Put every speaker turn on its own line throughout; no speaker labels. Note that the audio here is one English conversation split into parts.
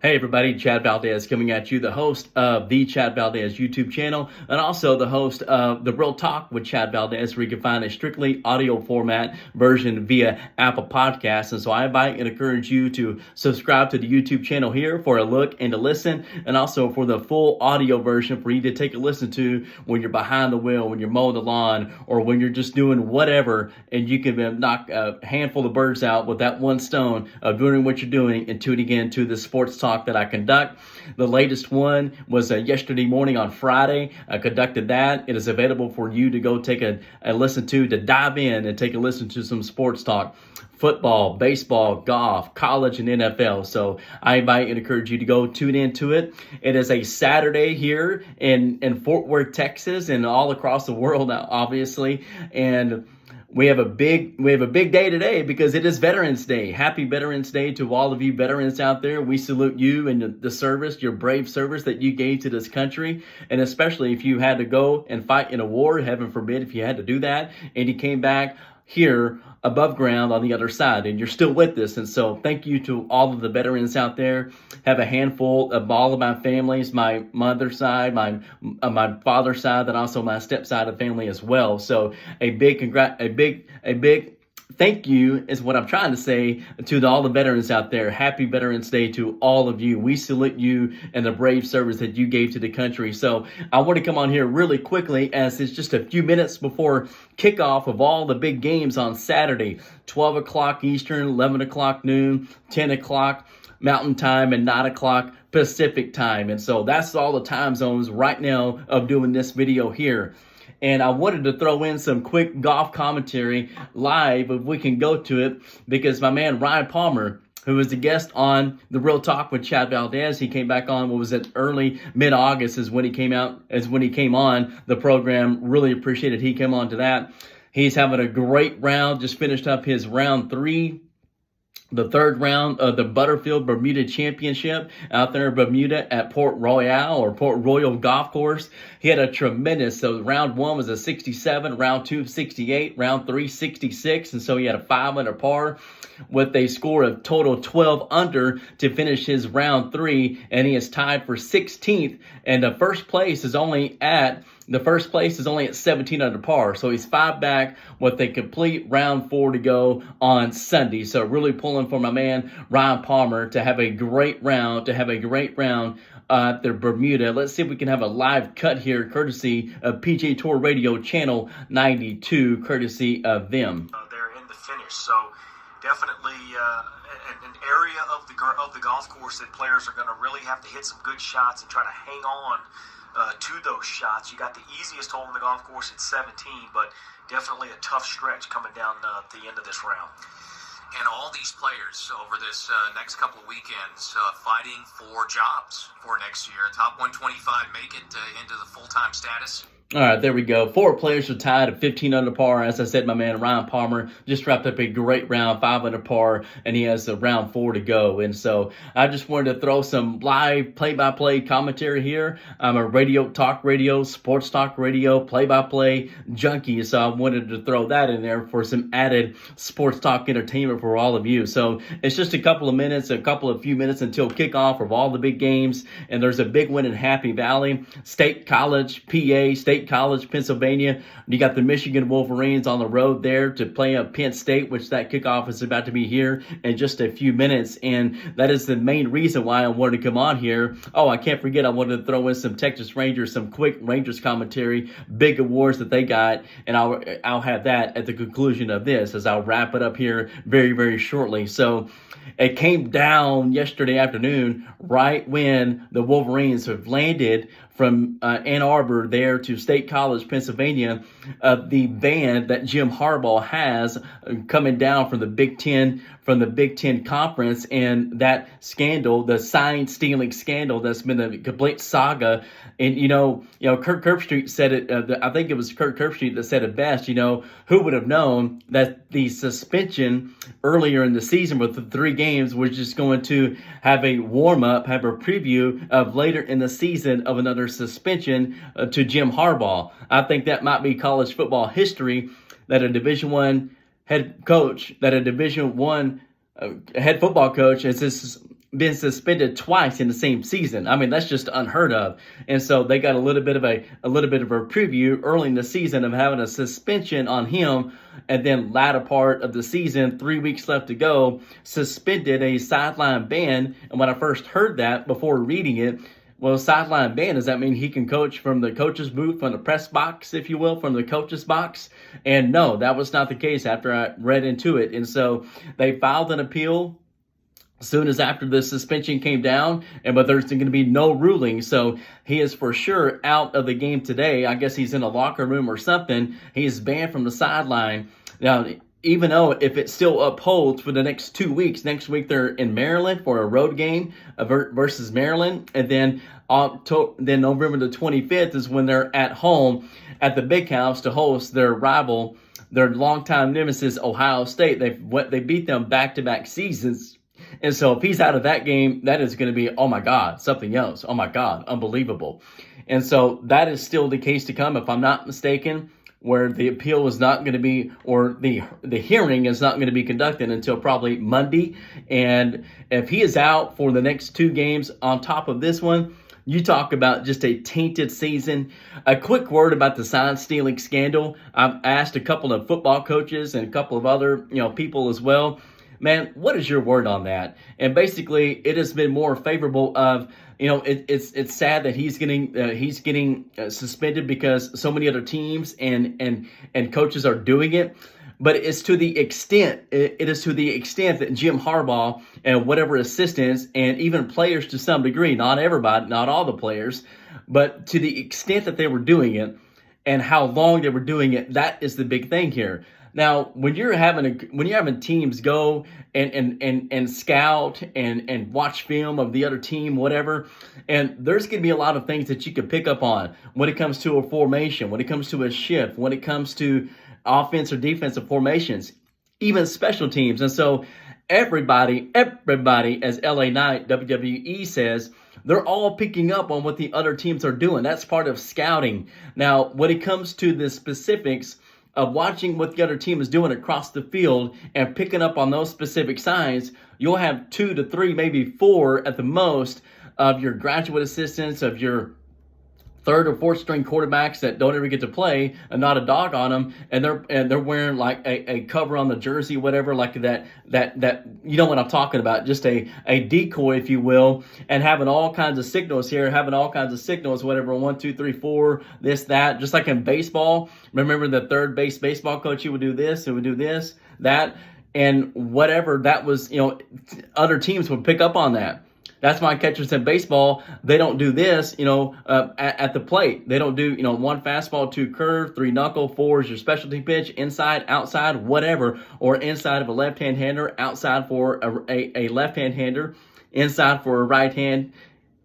Hey everybody, Chad Valdez coming at you, the host of the Chad Valdez YouTube channel, and also the host of The Real Talk with Chad Valdez, where you can find a strictly audio format version via Apple Podcasts. And so I invite and encourage you to subscribe to the YouTube channel here for a look and to listen, and also for the full audio version for you to take a listen to when you're behind the wheel, when you're mowing the lawn, or when you're just doing whatever, and you can knock a handful of birds out with that one stone of doing what you're doing and tuning in to the sports talk that I conduct. The latest one was yesterday morning on Friday. I conducted that. It is available for you to go take a listen to dive in and take a listen to some sports talk. Football, baseball, golf, college, and NFL. So I invite and encourage you to go tune into it. It is a Saturday here in Fort Worth, Texas, and all across the world, obviously. And we have a big day today because it is Veterans Day. Happy Veterans Day to all of you veterans out there. We salute you and the service, your brave service that you gave to this country. And especially if you had to go and fight in a war, heaven forbid if you had to do that, and you came back here above ground on the other side, and you're still with us. And so thank you to all of the veterans out there. Have a handful of all of my families, my mother's side, my father's side, and also my stepside of family as well. So a big thank you is what I'm trying to say to all the veterans out there. Happy Veterans Day to all of you. We salute you and the brave service that you gave to the country. So I want to come on here really quickly as it's just a few minutes before kickoff of all the big games on Saturday. 12 o'clock Eastern, 11 o'clock noon, 10 o'clock Mountain Time, and 9 o'clock Pacific Time. And so that's all the time zones right now of doing this video here. And I wanted to throw in some quick golf commentary live, if we can go to it, because my man Ryan Palmer, who was the guest on The Real Talk with Chad Valdez, he came back on, what was it, early, mid-August is when he came on the program. Really appreciated he came on to that. He's having a great round, just finished up his round 3. The third round of the Butterfield Bermuda Championship out there in Bermuda at Port Royal Golf Course. He had a tremendous, so round 1 was a 67, round 2 68, round 3 66, and so he had a 5 under par with a score of total 12 under to finish his round 3, and he is tied for 16th, and the first place is only at 17 under par. So he's 5 back with a complete round 4 to go on Sunday. So really pulling for my man Ryan Palmer to have a great round, at the Bermuda. Let's see if we can have a live cut here, courtesy of PGA Tour Radio Channel 92, courtesy of them.
They're in the finish, so definitely an area of the golf course that players are going to really have to hit some good shots and try to hang on to those shots. You got the easiest hole in the golf course at 17, but definitely a tough stretch coming down the end of this round.
And all these players over this next couple of weekends fighting for jobs for next year. Top 125 make it into the full-time status.
All right, there we go. 4 players are tied at 15 under par. As I said, my man Ryan Palmer just wrapped up a great round, 5 under par, and he has a round 4 to go. And so I just wanted to throw some live play-by-play commentary here. I'm a talk radio, sports talk radio, play-by-play junkie, so I wanted to throw that in there for some added sports talk entertainment for all of you. So it's just a couple of few minutes until kickoff of all the big games, and there's a big one in Happy Valley, State College, PA, State College, Pennsylvania. You got the Michigan Wolverines on the road there to play up Penn State, which that kickoff is about to be here in just a few minutes. And that is the main reason why I wanted to come on here. Oh, I can't forget, I wanted to throw in some Texas Rangers, some quick Rangers commentary, big awards that they got. And I'll have that at the conclusion of this as I'll wrap it up here very, very shortly. So it came down yesterday afternoon right when the Wolverines have landed from Ann Arbor there to State College, Pennsylvania, the band that Jim Harbaugh has coming down from the Big Ten Conference, and that scandal, the sign stealing scandal that's been a complete saga. And, Kirk Herbstreit said it, I think it was Kirk Herbstreit that said it best, who would have known that the suspension earlier in the season with the 3 games was just going to have a warm-up, have a preview of later in the season of another suspension to Jim Harbaugh. I think that might be college football history, that a Division I head football coach, as this been suspended twice in the same season. I mean, that's just unheard of. And so they got a little bit of a preview early in the season of having a suspension on him, and then latter part of the season, 3 weeks left to go, suspended, a sideline ban. And when I first heard that before reading it, well, sideline ban, does that mean he can coach from the coach's booth, from the press box, if you will, from the coach's box? And no, that was not the case after I read into it. And so they filed an appeal as soon as after the suspension came down, but there's going to be no ruling. So he is for sure out of the game today. I guess he's in a locker room or something. He is banned from the sideline. Now, even though if it still upholds for the next 2 weeks, next week they're in Maryland for a road game versus Maryland. And then November the 25th is when they're at home at the Big House to host their rival, their longtime nemesis, Ohio State. They beat them back-to-back seasons. And so if he's out of that game, that is going to be, oh my God, something else. Oh my God, unbelievable. And so that is still the case to come, if I'm not mistaken, where the appeal is not going to be, or the hearing is not going to be conducted until probably Monday. And if he is out for the next 2 games on top of this one, you talk about just a tainted season. A quick word about the sign stealing scandal. I've asked a couple of football coaches and a couple of other people as well. Man, what is your word on that? And basically, it has been more favorable of, it's sad that he's getting suspended because so many other teams and coaches are doing it. But it is to the extent that Jim Harbaugh and whatever assistants and even players to some degree, not everybody, not all the players, but to the extent that they were doing it and how long they were doing it, that is the big thing here. Now, when you're having teams go and scout and watch film of the other team, whatever, and there's going to be a lot of things that you can pick up on when it comes to a formation, when it comes to a shift, when it comes to offense or defensive formations, even special teams. And so everybody, as LA Knight, WWE says, they're all picking up on what the other teams are doing. That's part of scouting. Now, when it comes to the specifics of watching what the other team is doing across the field and picking up on those specific signs, you'll have 2 to 3, maybe 4 at the most of your graduate assistants, of your 3rd or 4th string quarterbacks that don't ever get to play and not a dog on them, and they're wearing like a cover on the jersey, whatever, like that you know what I'm talking about, just a decoy, if you will, and having all kinds of signals here, having all kinds of signals, whatever, 1, 2, 3, 4, this, that, just like in baseball. Remember the third base baseball coach, he would do this, he would do this, that, and whatever that was, other teams would pick up on that. That's why catchers in baseball, they don't do this, at the plate. They don't do, 1 fastball, 2 curve, 3 knuckle, 4 is your specialty pitch, inside, outside, whatever, or inside of a left-hand hander, outside for a left-hand hander, inside for a right-hand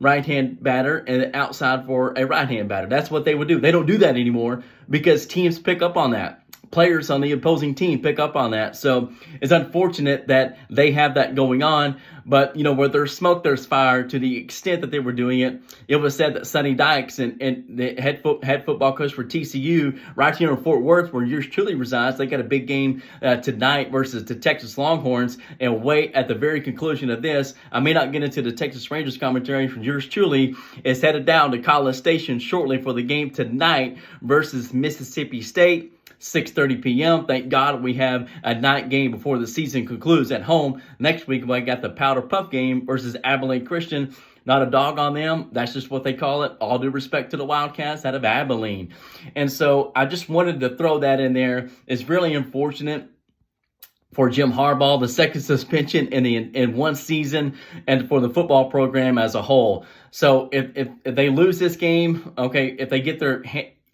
batter, and outside for a right-hand batter. That's what they would do. They don't do that anymore because teams pick up on that. Players on the opposing team pick up on that. So it's unfortunate that they have that going on. But, where there's smoke, there's fire. To the extent that they were doing it, it was said that Sonny Dykes and the head football coach for TCU right here in Fort Worth, where yours truly resides, they got a big game tonight versus the Texas Longhorns. And wait, at the very conclusion of this, I may not get into the Texas Rangers commentary from yours truly, is headed down to College Station shortly for the game tonight versus Mississippi State. 6:30 p.m. Thank God we have a night game before the season concludes at home. Next week, we got the Powder Puff game versus Abilene Christian. Not a dog on them. That's just what they call it. All due respect to the Wildcats out of Abilene. And so I just wanted to throw that in there. It's really unfortunate for Jim Harbaugh, the second suspension in one season, and for the football program as a whole. So if they lose this game, okay, if they get their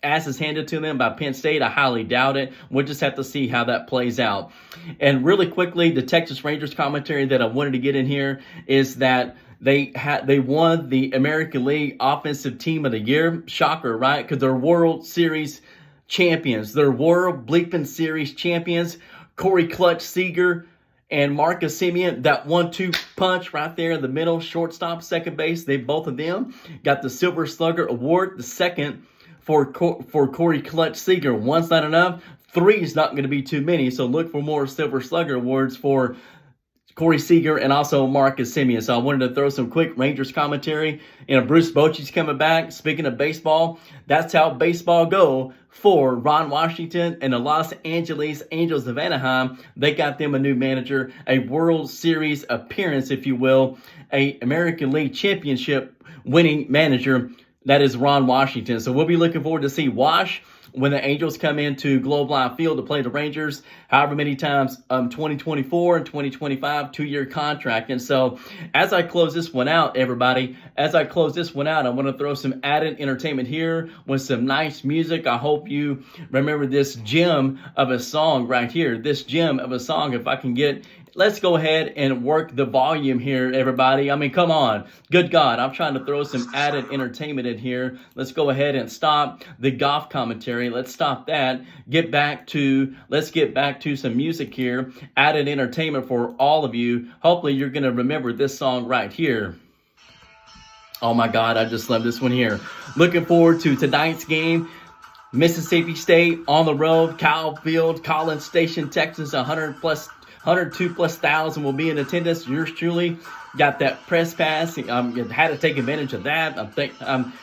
asses handed to them by Penn State, I highly doubt it. We'll just have to see how that plays out. And really quickly, the Texas Rangers commentary that I wanted to get in here is that they won the American League Offensive Team of the Year. Shocker, right? Because they're World Series champions. They're World Bleeping Series champions. Corey Clutch Seager and Marcus Semien, that 1-2 punch right there in the middle, shortstop, second base, both of them got the Silver Slugger Award, the second for Corey Clutch Seager. 1's not enough. 3 is not going to be too many. So look for more Silver Slugger awards for Corey Seager, and also Marcus Semien. So I wanted to throw some quick Rangers commentary. Bruce Bochy's coming back. Speaking of baseball, that's how baseball go for Ron Washington and the Los Angeles Angels of Anaheim. They got them a new manager, a World Series appearance, if you will, a American League Championship winning manager. That is Ron Washington. So we'll be looking forward to see Wash when the Angels come into Globe Life Field to play the Rangers, however many times, 2024 and 2025, 2-year contract. And so as I close this one out, everybody, I want to throw some added entertainment here with some nice music. I hope you remember this gem of a song right here. This gem of a song, if I can get... Let's go ahead and work the volume here, everybody. I mean, come on. Good God, I'm trying to throw some added entertainment in here. Let's go ahead and stop the golf commentary. Let's stop that. Let's get back to some music here. Added entertainment for all of you. Hopefully, you're going to remember this song right here. Oh my God, I just love this one here. Looking forward to tonight's game. Mississippi State on the road, Kyle Field, Collins Station, Texas, 102,000 will be in attendance. Yours truly got that press pass. Had to take advantage of that.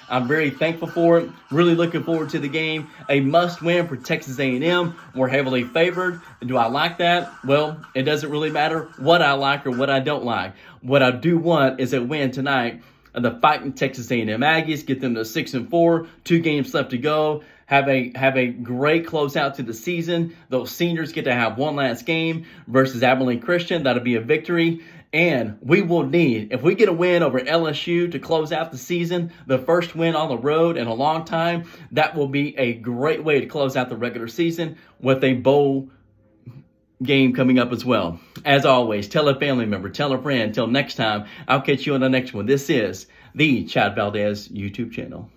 I'm very thankful for it. Really looking forward to the game. A must win for Texas A&M. We're heavily favored. Do I like that? Well, it doesn't really matter what I like or what I don't like. What I do want is a win tonight. The fighting Texas A&M Aggies, get them to 6-4. 2 games left to go. Have a great closeout to the season. Those seniors get to have one last game versus Abilene Christian. That'll be a victory. And we will need, if we get a win over LSU to close out the season, the first win on the road in a long time, that will be a great way to close out the regular season with a bowl game coming up as well. As always, tell a family member, tell a friend. Till next time, I'll catch you on the next one. This is the Chad Valdez YouTube channel.